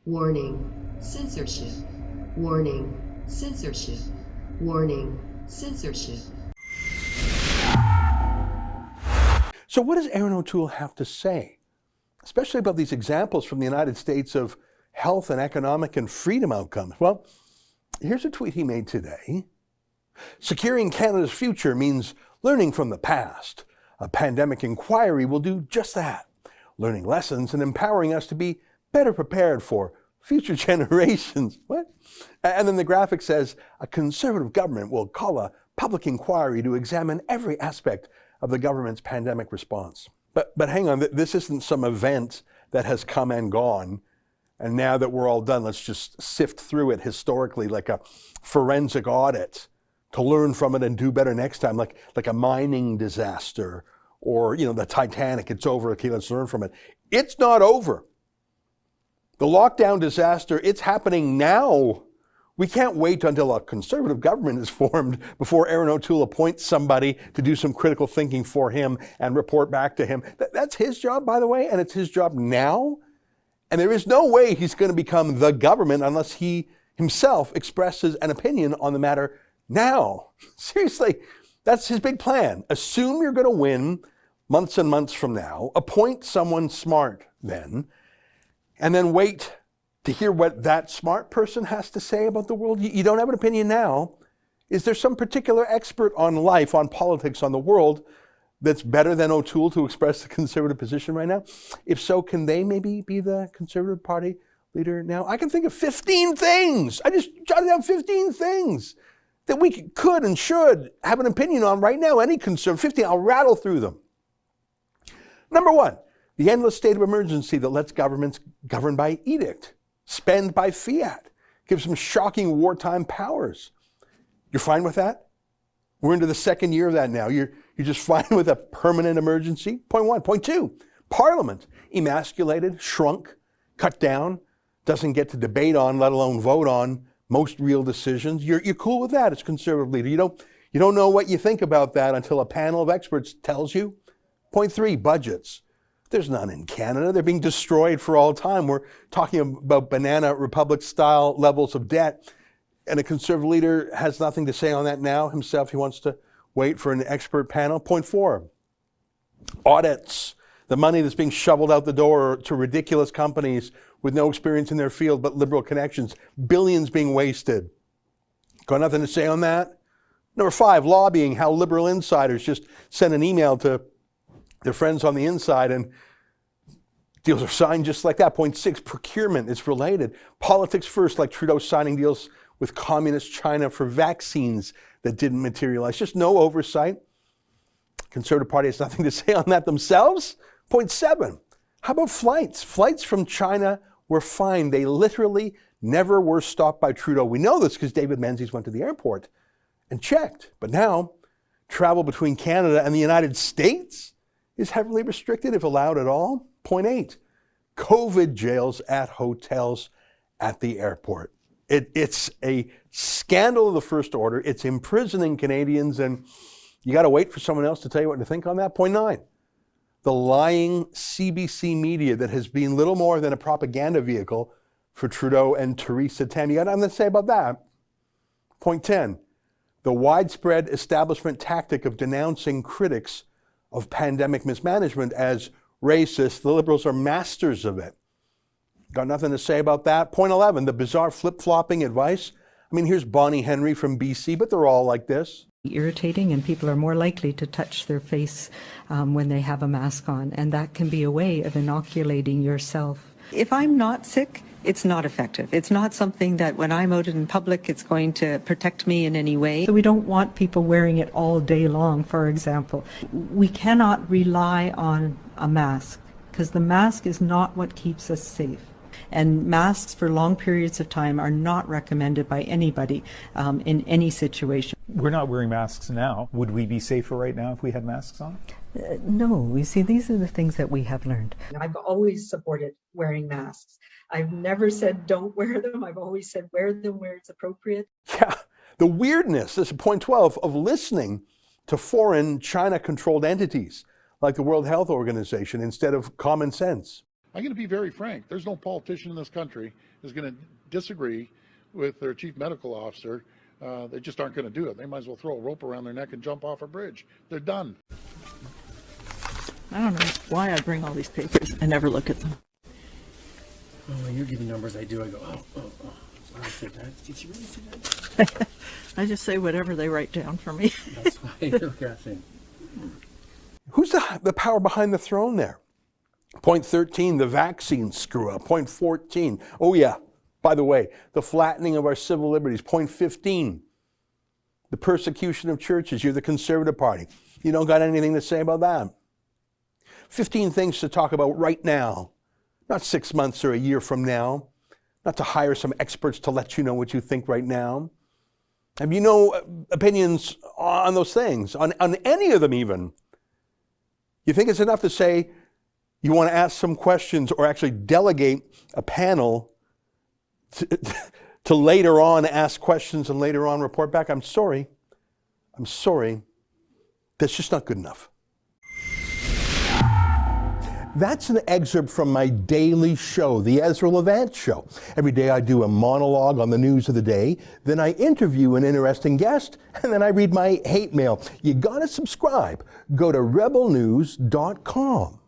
Warning, censorship. Warning, censorship. Warning, censorship. So what does Erin O'Toole have to say, especially about these examples from the United States of health and economic and freedom outcomes? Well, here's a tweet he made today. Securing Canada's future means learning from the past. A pandemic inquiry will do just that, learning lessons and empowering us to be better prepared for future generations. What? And then the graphic says, a Conservative government will call a public inquiry to examine every aspect of the government's pandemic response. But hang on, this isn't some event that has come and gone, and now that we're all done, let's just sift through it historically like a forensic audit to learn from it and do better next time, like a mining disaster or, the Titanic. It's over, okay, let's learn from it. It's not over. The lockdown disaster, it's happening now. We can't wait until a Conservative government is formed before Erin O'Toole appoints somebody to do some critical thinking for him and report back to him. That's his job, by the way, and it's his job now. And there is no way he's going to become the government unless he himself expresses an opinion on the matter now. Seriously, that's his big plan. Assume you're going to win months and months from now, appoint someone smart then, and then wait to hear what that smart person has to say about the world. You don't have an opinion now. Is there some particular expert on life, on politics, on the world that's better than O'Toole to express the Conservative position right now? If so, can they maybe be the Conservative Party leader now? I can think of 15 things. I just jotted down 15 things that we could and should have an opinion on right now. Any Conservative, 15, I'll rattle through them. Number one, the endless state of emergency that lets governments govern by edict, spend by fiat, gives them shocking wartime powers. You're fine with that? We're into the second year of that now. You're just fine with a permanent emergency? Point one. Point two, Parliament, emasculated, shrunk, cut down, doesn't get to debate on, let alone vote on, most real decisions. You're cool with that as Conservative leader. You don't know what you think about that until a panel of experts tells you. Point three, budgets. There's none in Canada. They're being destroyed for all time. We're talking about banana republic style levels of debt. And a Conservative leader has nothing to say on that now himself. He wants to wait for an expert panel. Point four, audits. The money that's being shoveled out the door to ridiculous companies with no experience in their field but liberal connections. Billions being wasted. Got nothing to say on that? Number five, lobbying. How liberal insiders just send an email to their friends on the inside and deals are signed just like that. Point six, procurement. It's related. Politics first, like Trudeau signing deals with communist China for vaccines that didn't materialize. Just no oversight. Conservative Party has nothing to say on that themselves. Point seven, how about flights? Flights from China were fine. They literally never were stopped by Trudeau. We know this because David Menzies went to the airport and checked. But now, travel between Canada and the United States is heavily restricted, if allowed at all. Point eight, COVID jails at hotels at the airport. It's a scandal of the first order. It's imprisoning Canadians, and you got to wait for someone else to tell you what to think on that. Point nine, the lying CBC media that has been little more than a propaganda vehicle for Trudeau and Theresa Tam. You got nothing to say about that. Point 10, the widespread establishment tactic of denouncing critics of pandemic mismanagement as racist. The Liberals are masters of it. Got nothing to say about that. Point 11, the bizarre flip-flopping advice. I mean, here's Bonnie Henry from BC, but they're all like this. Irritating, and people are more likely to touch their face when they have a mask on, and that can be a way of inoculating yourself. If I'm not sick, it's not effective. It's not something that when I'm out in public, it's going to protect me in any way. So we don't want people wearing it all day long, for example. We cannot rely on a mask because the mask is not what keeps us safe. And masks for long periods of time are not recommended by anybody in any situation. We're not wearing masks now. Would we be safer right now if we had masks on? No, you see, these are the things that we have learned. I've always supported wearing masks. I've never said don't wear them. I've always said wear them where it's appropriate. Yeah, the weirdness, this is point 12, of listening to foreign China-controlled entities like the World Health Organization instead of common sense. I'm going to be very frank. There's no politician in this country who's going to disagree with their chief medical officer. They just aren't going to do it. They might as well throw a rope around their neck and jump off a bridge. They're done. I don't know why I bring all these papers. I never look at them. Oh, when you're giving numbers, I do. I go, oh. I said that. Did you really say that? I just say whatever they write down for me. That's why you're guessing. Who's the power behind the throne there? Point 13, the vaccine screw up. Point 14, oh yeah, by the way, the flattening of our civil liberties. Point 15, the persecution of churches. You're the Conservative Party. You don't got anything to say about that. 15 things to talk about right now, not 6 months or a year from now, not to hire some experts to let you know what you think right now. Have you no opinions on those things, on any of them even? You think it's enough to say you want to ask some questions or actually delegate a panel to later on ask questions and later on report back? I'm sorry. That's just not good enough. That's an excerpt from my daily show, the Ezra Levant Show. Every day I do a monologue on the news of the day, then I interview an interesting guest, and then I read my hate mail. You gotta subscribe. Go to rebelnews.com.